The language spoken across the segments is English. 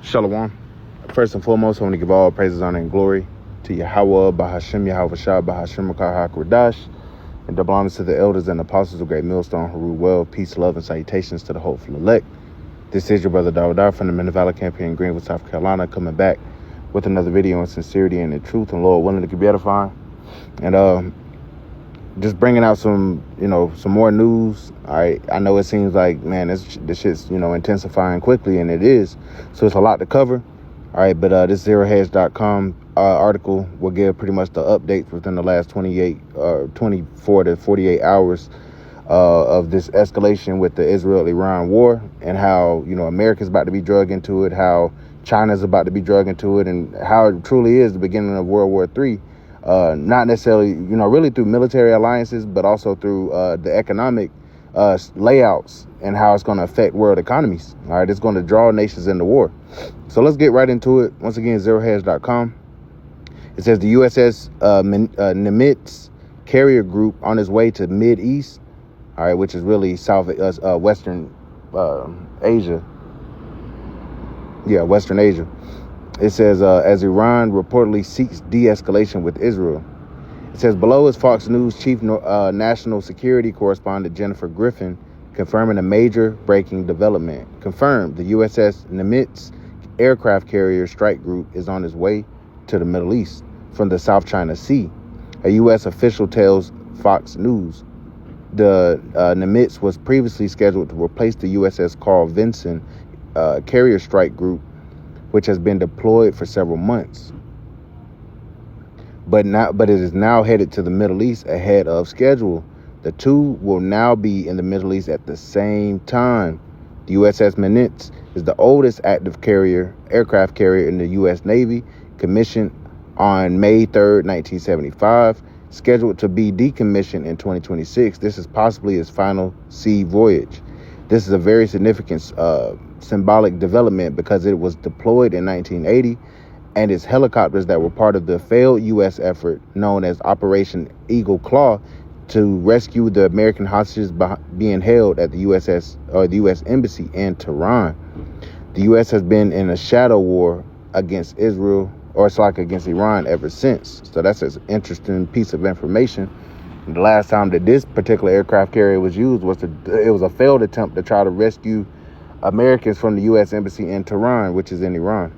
Shalom. First and foremost, I want to give all praises, honor, and glory to Yahweh, Bahashem, Yahweh Shah, Bahashem, Makar HaKradash, and double honors to the elders and apostles of Great Millstone, who rule well. Peace, love, and salutations to the hopeful elect. This is your brother Dawud from the Men of Valor campaign in Greenwood, South Carolina, coming back with another video on sincerity and in truth, and Lord willing to be edifying. And just bringing out some more news. All right, I know it seems like, man, this shit's, intensifying quickly, and it is. So it's a lot to cover. All right, but this ZeroHedge.com article will give pretty much the updates within the last 24 to 48 hours of this escalation with the Israel-Iran war, and how, America's about to be dragged into it, how China's about to be dragged into it, and how it truly is the beginning of World War III. Not necessarily, really through military alliances, but also through the economic layouts and how it's going to affect world economies. All right, it's going to draw nations into war. So let's get right into it. Once again, ZeroHedge.com. It says the USS Nimitz carrier group on its way to Mid-East, all right, which is really Western Asia. Yeah, Western Asia. It says, as Iran reportedly seeks de-escalation with Israel. It says, below is Fox News chief national security correspondent Jennifer Griffin confirming a major breaking development. Confirmed, the USS Nimitz aircraft carrier strike group is on its way to the Middle East from the South China Sea. A U.S. official tells Fox News. The Nimitz was previously scheduled to replace the USS Carl Vinson carrier strike group, which has been deployed for several months. But it is now headed to the Middle East ahead of schedule. The two will now be in the Middle East at the same time. The USS Nimitz is the oldest active aircraft carrier in the U.S. Navy, commissioned on May 3rd, 1975, scheduled to be decommissioned in 2026. This is possibly its final sea voyage. This is a very significant symbolic development because it was deployed in 1980, and its helicopters that were part of the failed U.S. effort known as Operation Eagle Claw to rescue the American hostages being held at the U.S. Embassy in Tehran. The U.S. has been in a shadow war against Israel, or it's like against Iran, ever since. So that's an interesting piece of information. And the last time that this particular aircraft carrier was used it was a failed attempt to try to rescue Americans from the U.S. Embassy in Tehran, which is in Iran.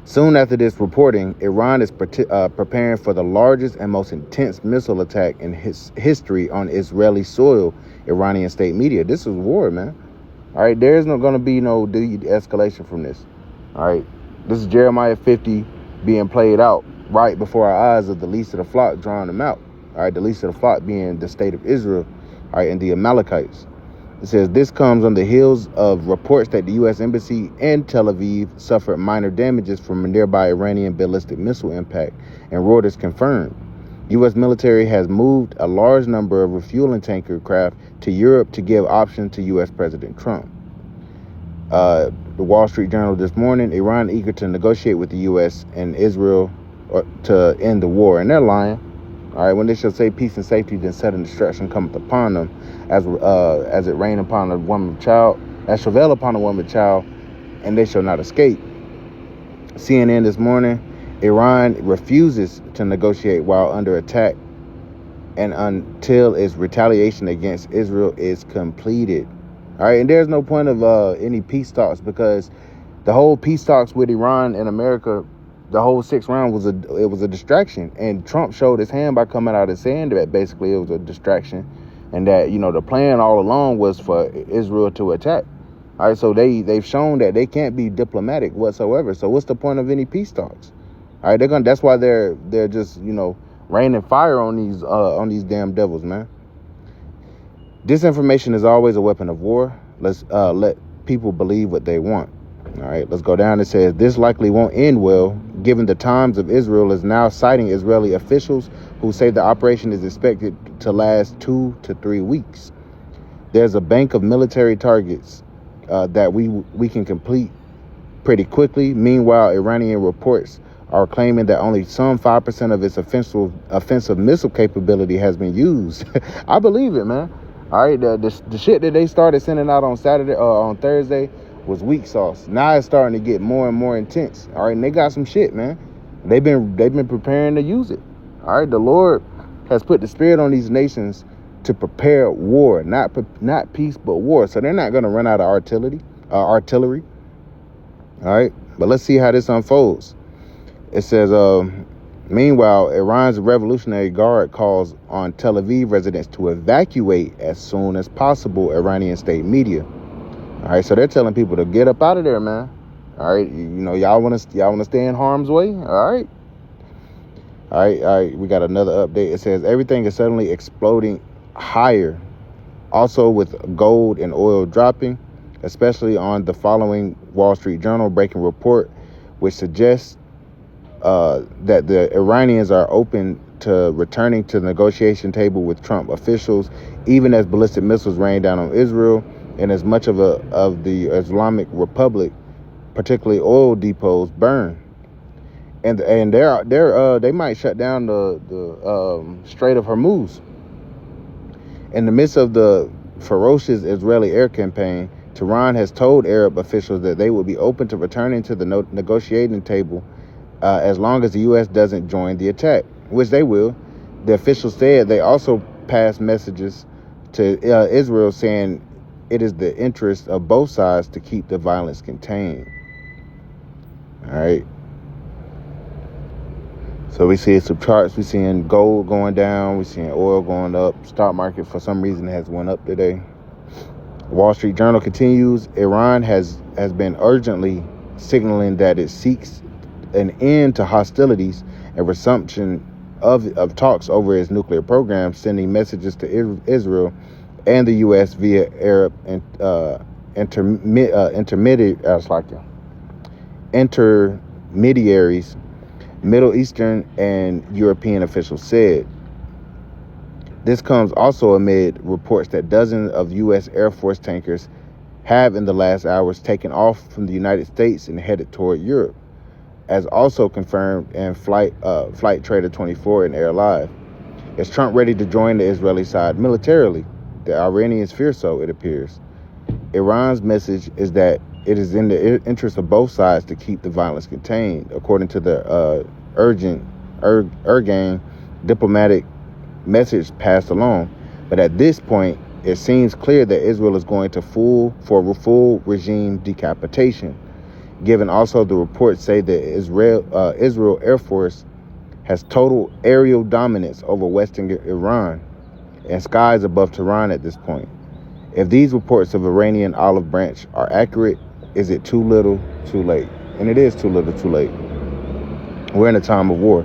Soon after this reporting, Iran is preparing for the largest and most intense missile attack in history on Israeli soil, Iranian state media. This is war, man. All right, there is not going to be no de-escalation from this. All right, this is Jeremiah 50 being played out right before our eyes of the least of the flock, drawing them out. All right, the least of the flock being the state of Israel, all right, and the Amalekites. It says this comes on the heels of reports that the U.S. Embassy in Tel Aviv suffered minor damages from a nearby Iranian ballistic missile impact, and Reuters confirmed. U.S. military has moved a large number of refueling tanker craft to Europe to give options to U.S. President Trump. The Wall Street Journal this morning, Iran eager to negotiate with the U.S. and Israel to end the war, and they're lying. All right, when they shall say peace and safety, then sudden destruction cometh upon them, as it rain upon a woman child, as travail upon a woman child, and they shall not escape. CNN this morning, Iran refuses to negotiate while under attack, and until its retaliation against Israel is completed. All right, and there's no point of any peace talks, because the whole peace talks with Iran and America, the whole 6th round was a distraction, and Trump showed his hand by coming out and saying that basically it was a distraction, and that the plan all along was for Israel to attack. All right, so they've shown that they can't be diplomatic whatsoever. So what's the point of any peace talks? All right, that's why they're just raining fire on these damn devils, man. Disinformation is always a weapon of war. Let's let people believe what they want. All right, let's go down. It says this likely won't end well, given the Times of Israel is now citing Israeli officials who say the operation is expected to last 2 to 3 weeks. There's a bank of military targets that we can complete pretty quickly. Meanwhile, Iranian reports are claiming that only some 5% of its offensive missile capability has been used. I believe it, man. All right, the shit that they started sending out on Saturday or on Thursday was weak sauce. Now it's starting to get more and more intense. All right, and they got some shit, man. They've been preparing to use it. All right, the Lord has put the spirit on these nations to prepare war, not peace, but war. So they're not going to run out of artillery. All right, but let's see how this unfolds. It says, meanwhile, Iran's Revolutionary Guard calls on Tel Aviv residents to evacuate as soon as possible, Iranian state media. All right, so they're telling people to get up out of there, man. All right, y'all want to stay in harm's way. All right. We got another update. It says everything is suddenly exploding higher, also with gold and oil dropping, especially on the following Wall Street Journal breaking report, which suggests that the Iranians are open to returning to the negotiation table with Trump officials, even as ballistic missiles rain down on Israel and as much of the Islamic Republic, particularly oil depots, burn. And they might shut down the Strait of Hormuz. In the midst of the ferocious Israeli air campaign, Tehran has told Arab officials that they will be open to returning to the negotiating table as long as the U.S. doesn't join the attack, which they will. The officials said they also passed messages to Israel saying it is the interest of both sides to keep the violence contained. All right. So we see some charts. We're seeing gold going down. We're seeing oil going up. Stock market, for some reason, has went up today. Wall Street Journal continues. Iran has been urgently signaling that it seeks an end to hostilities and resumption of talks over its nuclear program, sending messages to Israel and the U.S. via Arab intermediaries, Middle Eastern and European officials said. This comes also amid reports that dozens of U.S. Air Force tankers have in the last hours taken off from the United States and headed toward Europe, as also confirmed in Flight Trader 24 and Air Live. Is Trump ready to join the Israeli side militarily? The Iranians fear so, it appears. Iran's message is that it is in the interest of both sides to keep the violence contained, according to the Ergang diplomatic message passed along. But at this point, it seems clear that Israel is going to full regime decapitation, given also the reports say that Israel Air Force has total aerial dominance over western Iran and skies above Tehran at this point. If these reports of Iranian olive branch are accurate, is it too little, too late? And it is too little, too late. We're in a time of war.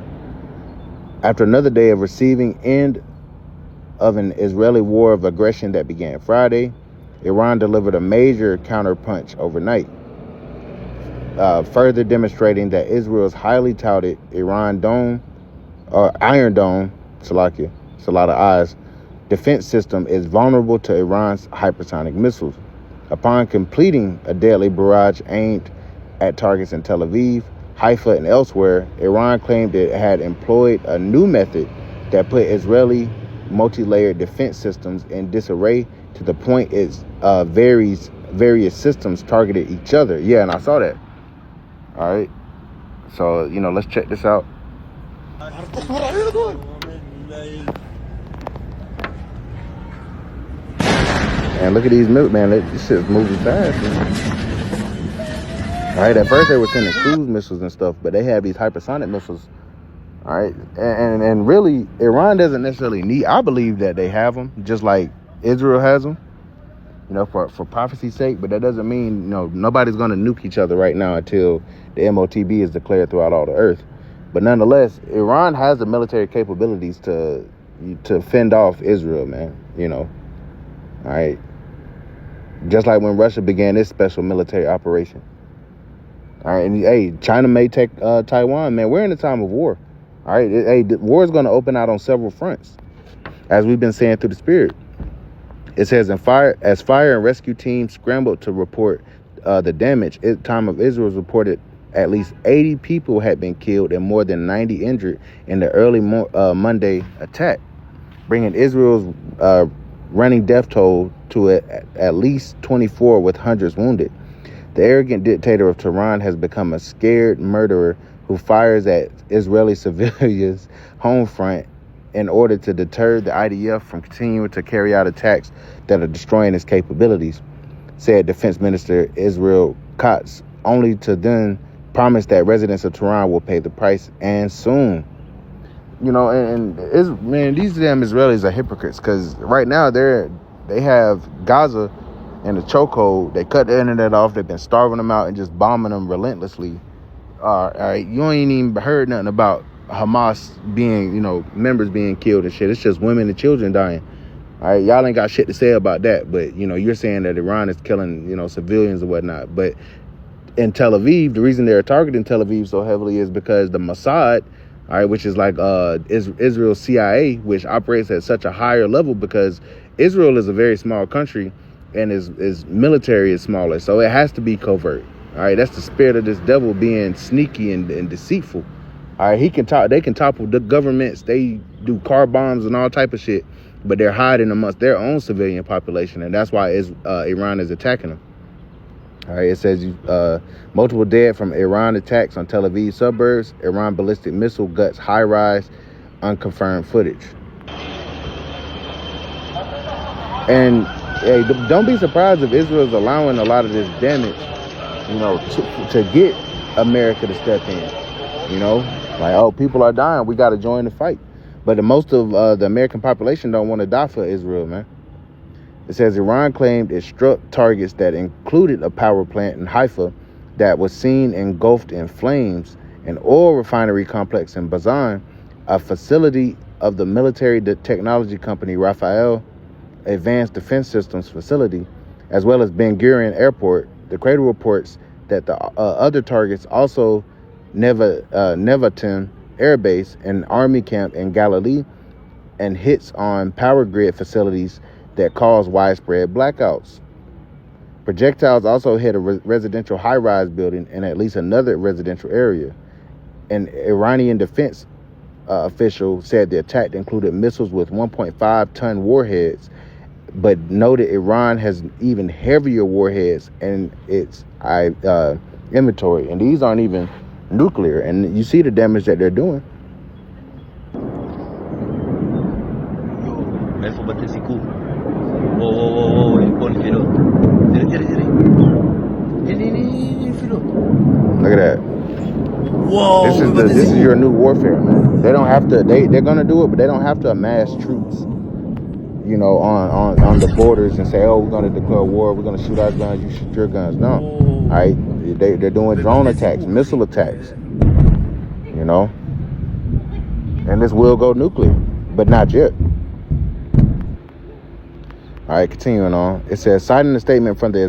After another day of receiving end of an Israeli war of aggression that began Friday, Iran delivered a major counterpunch overnight, further demonstrating that Israel's highly touted Iron Dome, Salakia, it's a lot of eyes, defense system is vulnerable to Iran's hypersonic missiles. Upon completing a deadly barrage aimed at targets in Tel Aviv, Haifa, and elsewhere, Iran claimed it had employed a new method that put Israeli multi-layered defense systems in disarray to the point its various systems targeted each other. Yeah, and I saw that. All right. So, let's check this out. And look at these man. This shit's moving fast, man. All right, at first they were sending cruise missiles and stuff, but they have these hypersonic missiles. All right, and really, Iran doesn't necessarily need. I believe that they have them, just like Israel has them, for prophecy's sake. But that doesn't mean nobody's going to nuke each other right now until the MOTB is declared throughout all the earth. But nonetheless, Iran has the military capabilities to fend off Israel, man. All right, just like when Russia began its special military operation. All right, and hey, China may take Taiwan, man. We're in a time of war. All right, the war is going to open out on several fronts, as we've been saying through the Spirit. It says, as fire and rescue teams scrambled to report the damage, time of Israel reported at least 80 people had been killed and more than 90 injured in the early Monday attack, bringing Israel's running death toll to at least 24, with hundreds wounded. The arrogant dictator of Tehran has become a scared murderer who fires at Israeli civilians' home front in order to deter the IDF from continuing to carry out attacks that are destroying its capabilities, said Defense Minister Israel Katz, only to then promise that residents of Tehran will pay the price, and soon. You know, man, these damn Israelis are hypocrites, because right now they have Gaza in a chokehold. They cut the internet off. They've been starving them out and just bombing them relentlessly. All right, you ain't even heard nothing about Hamas being, members being killed and shit. It's just women and children dying. All right, y'all ain't got shit to say about that, but you're saying that Iran is killing civilians and whatnot. But in Tel Aviv, the reason they're targeting Tel Aviv so heavily is because the Mossad, all right, which is like Israel's CIA, which operates at such a higher level, because Israel is a very small country and its military is smaller, so it has to be covert. All right, that's the spirit of this devil, being sneaky and deceitful. All right, they can topple the governments. They do car bombs and all type of shit, but they're hiding amongst their own civilian population, and that's why Iran is attacking them. All right, it says multiple dead from Iran attacks on Tel Aviv suburbs. Iran ballistic missile guts high-rise, unconfirmed footage. And hey, don't be surprised if Israel's allowing a lot of this damage, to get America to step in. Like, oh, people are dying, we got to join the fight. But most of the American population don't want to die for Israel, man. It says Iran claimed it struck targets that included a power plant in Haifa that was seen engulfed in flames, an oil refinery complex in Bazan, a facility of the military technology company Rafael Advanced Defense Systems facility, as well as Ben Gurion Airport. The Cradle reports that the other targets also Nevatim Air Base, an army camp in Galilee, and hits on power grid facilities that cause widespread blackouts. Projectiles also hit a residential high-rise building and at least another residential area. An Iranian defense official said the attack included missiles with 1.5-ton warheads, but noted Iran has even heavier warheads in its inventory, and these aren't even nuclear. And you see the damage that they're doing. Look at that. Whoa! This is your new warfare, man. They don't have to. They're gonna do it, but they don't have to amass troops, on the borders and say, oh, we're gonna declare war. We're gonna shoot our guns. You shoot your guns. No. All right. They're doing drone attacks, missile attacks. And this will go nuclear, but not yet. All right, continuing on. It says, citing a statement from the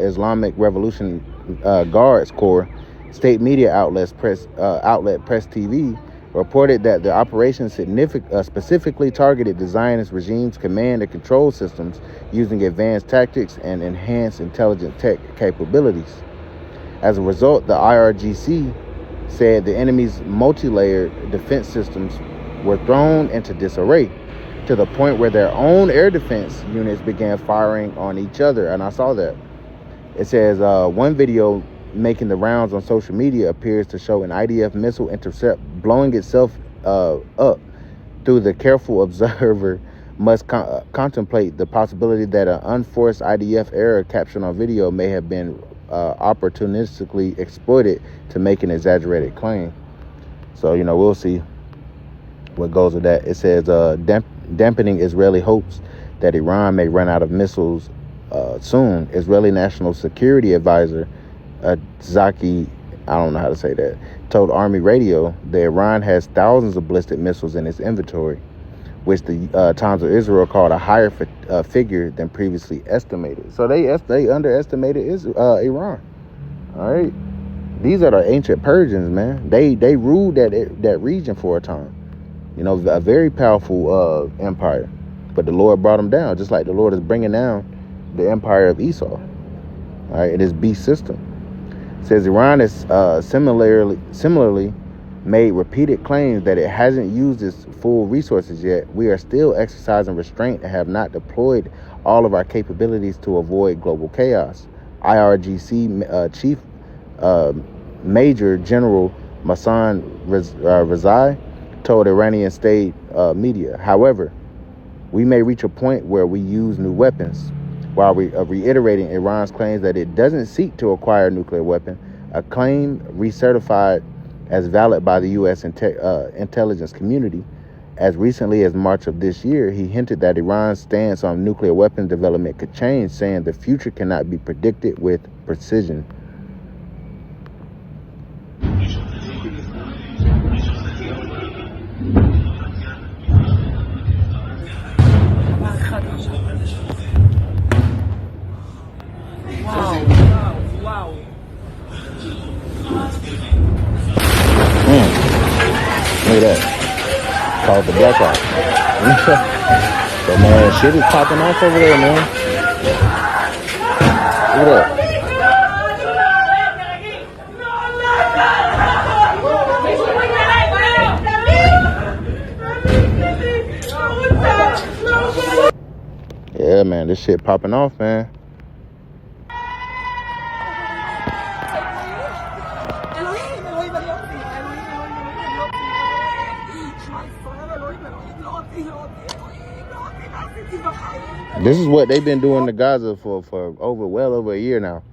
Islamic Revolution Guards Corps, state media outlet Press TV reported that the operation specifically targeted the Zionist regime's command and control systems using advanced tactics and enhanced intelligent tech capabilities. As a result, the IRGC said the enemy's multi-layered defense systems were thrown into disarray, to the point where their own air defense units began firing on each other. And I saw that. It says one video making the rounds on social media appears to show an IDF missile intercept blowing itself up. Through the careful observer must contemplate the possibility that an unforced IDF error captured on video may have been opportunistically exploited to make an exaggerated claim. So, we'll see what goes with that. It says dampening Israeli hopes that Iran may run out of missiles soon. Israeli National Security Advisor Zaki, I don't know how to say that, told Army Radio that Iran has thousands of ballistic missiles in its inventory, which the Times of Israel called a higher figure than previously estimated. So they underestimated Iran. All right, these are the ancient Persians, man. They ruled that region for a time. A very powerful empire, but the Lord brought them down, just like the Lord is bringing down the empire of Esau. All right, it is beast system. It says Iran has similarly made repeated claims that it hasn't used its full resources yet. We are still exercising restraint and have not deployed all of our capabilities to avoid global chaos. IRGC Chief Major General Masan Rezai told Iranian state media. However, we may reach a point where we use new weapons, while reiterating Iran's claims that it doesn't seek to acquire a nuclear weapon, a claim recertified as valid by the U.S. intelligence community. As recently as March of this year, he hinted that Iran's stance on nuclear weapons development could change, saying the future cannot be predicted with precision. Wow. Look at that. Called the blackout. So man, shit is popping off over there, man. Look at that. Yeah, man, this shit popping off, man. This is what they've been doing to Gaza for well over a year now.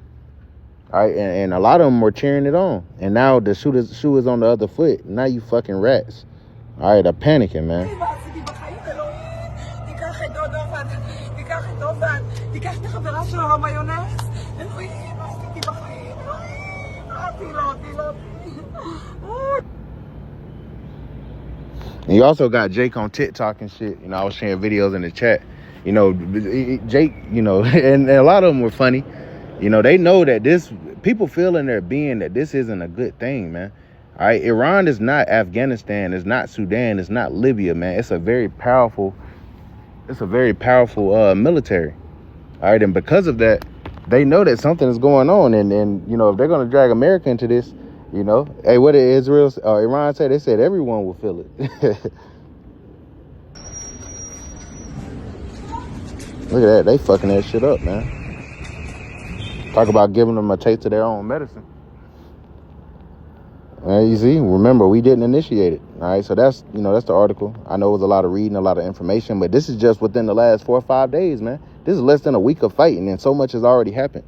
All right, and a lot of them were cheering it on. And now the shoe is on the other foot. Now you fucking rats. All right, they're panicking, man. And you also got Jake on TikTok and shit. You know, I was sharing videos in the chat. You know, Jake, you know, and a lot of them were funny. You know, they know that people feel in their being that this isn't a good thing, man. All right, Iran is not Afghanistan, it's not Sudan, it's not Libya, man. It's a very powerful military. All right, and because of that, they know that something is going on, and you know, if they're gonna drag America into this, you know, hey, what did Iran say? They said everyone will feel it. Look at that, they fucking that shit up, man. Talk about giving them a taste of their own medicine. You see, remember, we didn't initiate it. All right, so that's the article. I know it was a lot of reading, a lot of information, but this is just within the last 4 or 5 days, man. This is less than a week of fighting, and so much has already happened.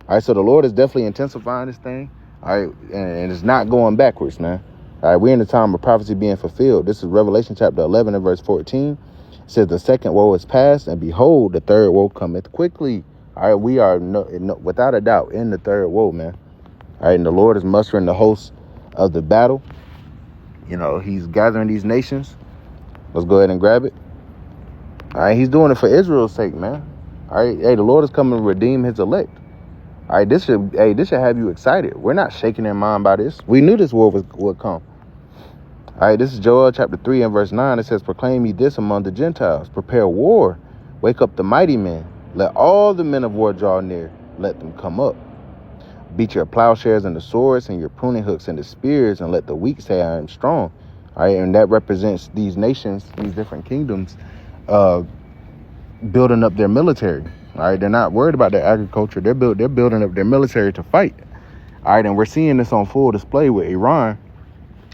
All right, so the Lord is definitely intensifying this thing. All right, and it's not going backwards, man. All right, we're in the time of prophecy being fulfilled. This is Revelation chapter 11 and verse 14. It says, the second woe is past, and behold, the third woe cometh quickly. All right, we are without a doubt in the third woe, man. All right, and the Lord is mustering the hosts of the battle. You know, he's gathering these nations. Let's go ahead and grab it. All right, he's doing it for Israel's sake, man. All right, hey, the Lord is coming to redeem his elect. All right, this should have you excited. We're not shaking in mind by this. We knew this war would come. All right, this is Joel chapter 3 and verse 9. It says, proclaim ye this among the Gentiles. Prepare war. Wake up the mighty men. Let all the men of war draw near. Let them come up. Beat your plowshares and the swords and your pruning hooks and the spears, and let the weak say, I am strong. All right, and that represents these nations, these different kingdoms, building up their military. All right, they're not worried about their agriculture. They're building up their military to fight. All right, and we're seeing this on full display with Iran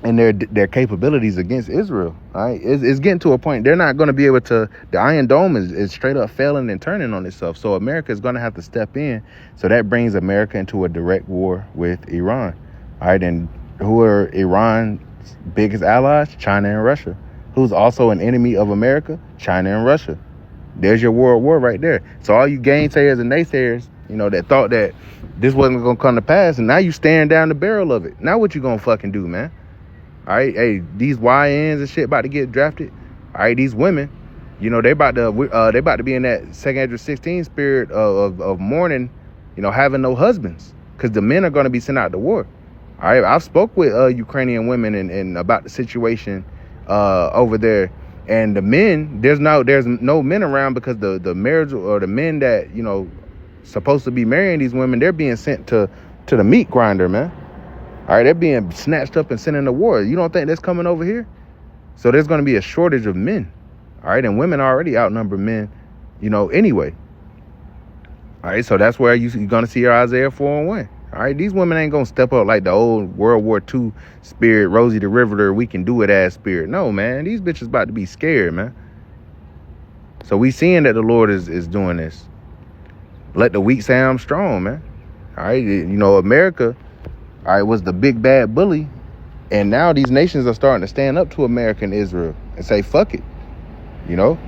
and their capabilities against Israel. All right, it's getting to a point they're not going to be able to. The Iron Dome is straight up failing and turning on itself. So America is going to have to step in. So that brings America into a direct war with Iran. All right, and who are Iran's biggest allies? China and Russia. Who's also an enemy of America? China and Russia. There's your world war right there. So all you gainsayers and naysayers, you know, that thought that this wasn't going to come to pass, and now you staring down the barrel of it. Now what you going to fucking do, man? All right, hey, these YNs and shit about to get drafted. All right, these women, you know, they about to be in that second Ezra 16 spirit of mourning, you know, having no husbands, because the men are going to be sent out to war. All right, I've spoke with Ukrainian women and about the situation over there, and the men, there's no men around, because the marriage or the men that, you know, supposed to be marrying these women, they're being sent to the meat grinder, man. All right, they're being snatched up and sent into war. You don't think that's coming over here? So there's going to be a shortage of men. All right, and women already outnumber men, you know, anyway. All right, so that's where you're going to see your Isaiah 4:1. All right, these women ain't going to step up like the old World War II spirit, Rosie the Riveter, we can do it ass spirit. No, man, these bitches about to be scared, man. So we seeing that the Lord is doing this. Let the weak say I'm strong, man. All right, you know, America, all right, was the big bad bully. And now these nations are starting to stand up to America and Israel and say, fuck it. You know,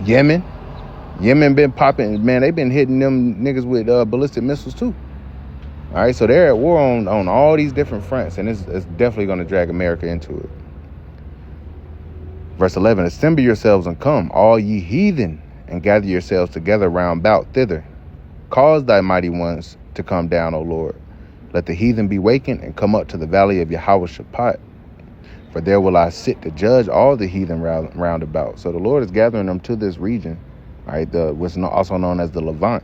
Yemen been popping, man, they've been hitting them niggas with ballistic missiles too. All right, so they're at war on all these different fronts, and it's definitely going to drag America into it. Verse 11, assemble yourselves and come, all ye heathen, and gather yourselves together round about thither. Cause thy mighty ones to come down, O Lord. Let the heathen be wakened and come up to the valley of Yahweh-Shaphat. For there will I sit to judge all the heathen round about. So the Lord is gathering them to this region, all right, what's also known as the Levant.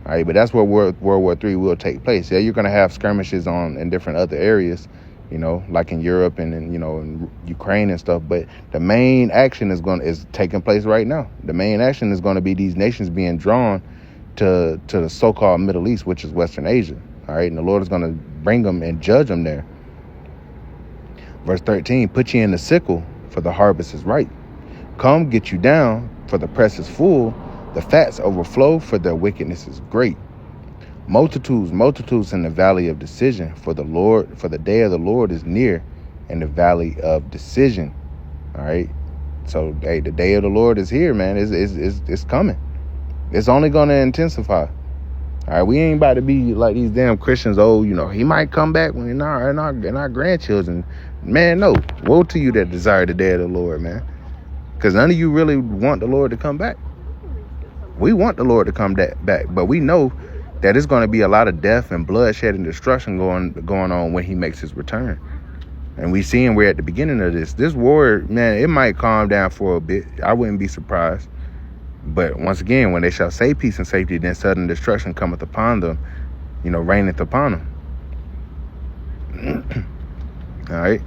All right, but that's where World War III will take place. Yeah, you're going to have skirmishes in different other areas, you know, like in Europe and you know, in Ukraine and stuff. But the main action is taking place right now. The main action is going to be these nations being drawn to the so-called Middle East, which is Western Asia. All right, and the Lord is going to bring them and judge them there. Verse 13, put ye in the sickle, for the harvest is ripe. Come, get you down, for the press is full. The fats overflow, for their wickedness is great. Multitudes in the valley of decision, for the day of the Lord is near in the valley of decision. All right, so hey, the day of the Lord is here, man. It's coming. It's only going to intensify. All right, we ain't about to be like these damn Christians. Oh, you know, he might come back when our grandchildren. Man, no. Woe to you that desire the day of the Lord, man. Because none of you really want the Lord to come back. We want the Lord to come back, but we know that it's going to be a lot of death and bloodshed and destruction going on when he makes his return. And we seeing we're at the beginning of this. This war, man, it might calm down for a bit. I wouldn't be surprised. But once again, when they shall say peace and safety, then sudden destruction cometh upon them, you know, reigneth upon them. All right.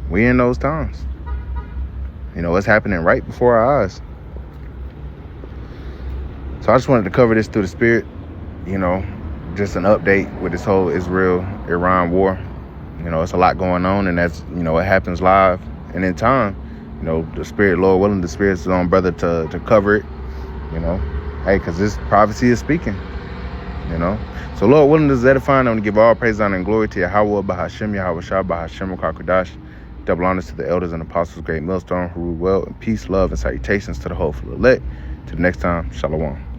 We in those times. You know, it's happening right before our eyes. So I just wanted to cover this through the spirit, you know, just an update with this whole Israel-Iran war. You know, it's a lot going on, and that's, you know, it happens live and in time. You know, the spirit, Lord willing, the spirit's on brother to cover it, you know. Hey, because this prophecy is speaking, you know. So Lord willing, this is edifying. I'm going to give all praise, honor, and glory to Yahweh, Bahashem, Yahweh Shah, Bahashem, Kakadash. Double honors to the elders and apostles, great millstone, who rule well, and peace, love, and salutations to the hopeful elect. Till next time, Shalom.